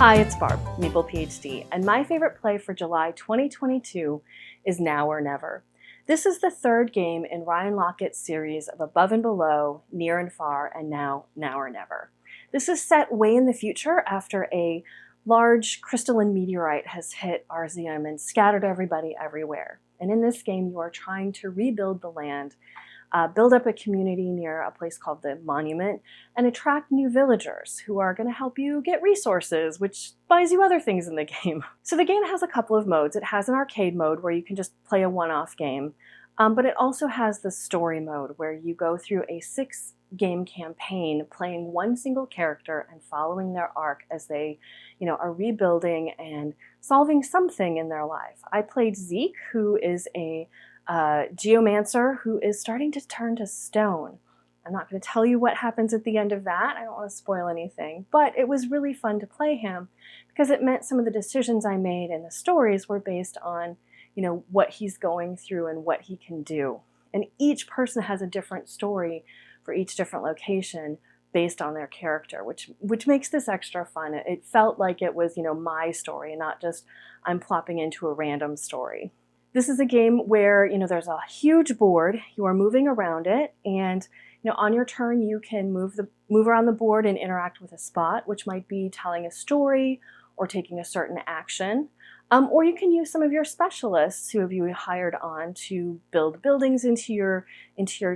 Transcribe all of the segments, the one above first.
Hi, it's Barb, Meeple PhD, and my favorite play for July 2022 is Now or Never. This is the third game in Ryan Laukatt's series of Above and Below, Near and Far, and Now or Never. This is set way in the future after a large crystalline meteorite has hit Arzium and scattered everybody everywhere. And in this game, you are trying to rebuild the land, build up a community near a place called the Monument, and attract new villagers who are going to help you get resources, which buys you other things in the game. So the game has a couple of modes. It has an arcade mode where you can just play a one-off game, but it also has the story mode where you go through a 6-game campaign playing one single character and following their arc as they, are rebuilding and solving something in their life. I played Zeke, who is a geomancer who is starting to turn to stone. I'm not going to tell you what happens at the end of that. I don't want to spoil anything, but it was really fun to play him because it meant some of the decisions I made and the stories were based on, what he's going through and what he can do. And each person has a different story for each different location based on their character, which makes this extra fun. It felt like it was, my story and not just I'm plopping into a random story. This is a game where, there's a huge board, you are moving around it, and on your turn you can move around the board and interact with a spot, which might be telling a story or taking a certain action. Or you can use some of your specialists who have you hired on to build buildings into your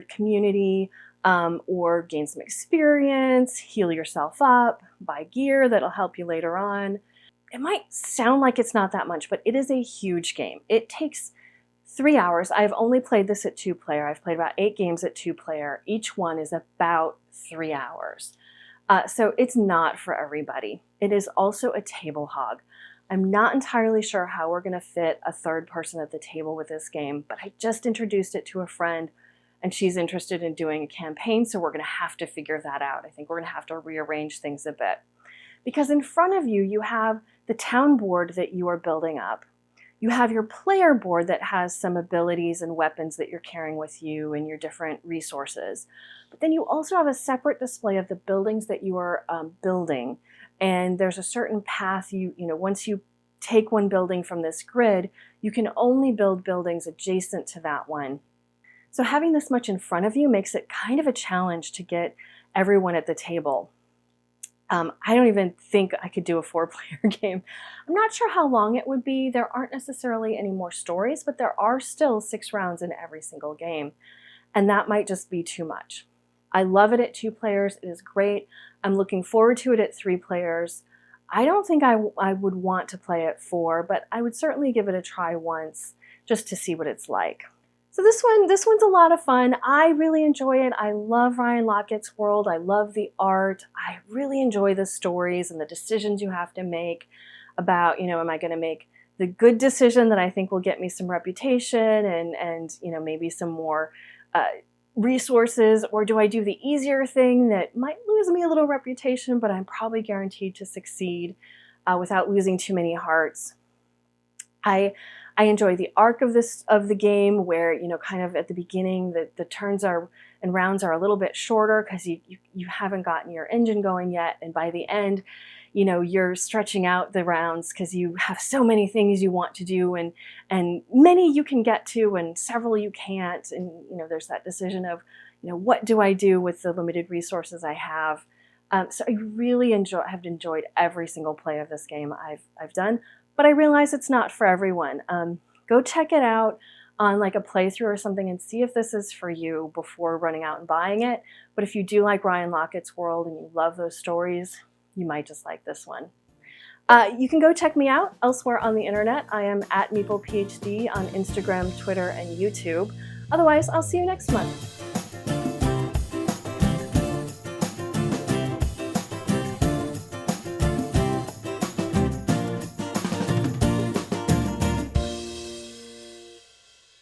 community, or gain some experience, heal yourself up, buy gear that'll help you later on. It might sound like it's not that much, but it is a huge game. It takes 3 hours. I've only played this at 2-player. I've played about 8 games at 2-player. Each one is about 3 hours. So it's not for everybody. It is also a table hog. I'm not entirely sure how we're going to fit a third person at the table with this game, but I just introduced it to a friend and she's interested in doing a campaign, so we're going to have to figure that out. I think we're going to have to rearrange things a bit. Because in front of you, you have the town board that you are building up. You have your player board that has some abilities and weapons that you're carrying with you and your different resources. But then you also have a separate display of the buildings that you are building. And there's a certain path, once you take one building from this grid, you can only build buildings adjacent to that one. So having this much in front of you makes it kind of a challenge to get everyone at the table. I don't even think I could do a 4-player game. I'm not sure how long it would be. There aren't necessarily any more stories, but there are still 6 rounds in every single game. And that might just be too much. I love it at 2 players. It is great. I'm looking forward to it at 3 players. I don't think I would want to play at 4, but I would certainly give it a try once just to see what it's like. So this one's a lot of fun. I really enjoy it. I love Ryan Laukatt's world. I love the art. I really enjoy the stories and the decisions you have to make about, am I going to make the good decision that I think will get me some reputation and maybe some more resources, or do I do the easier thing that might lose me a little reputation, but I'm probably guaranteed to succeed without losing too many hearts. I enjoy the arc of the game where, kind of at the beginning, the turns and rounds are a little bit shorter because you haven't gotten your engine going yet. And by the end, you're stretching out the rounds because you have so many things you want to do and many you can get to and several you can't. And, there's that decision of, what do I do with the limited resources I have? So I really have enjoyed every single play of this game I've done. But I realize it's not for everyone. Go check it out on like a playthrough or something and see if this is for you before running out and buying it. But if you do like Ryan Laukatt's world and you love those stories, you might just like this one. You can go check me out elsewhere on the internet. I am at Meeple PhD on Instagram, Twitter, and YouTube. Otherwise, I'll see you next month.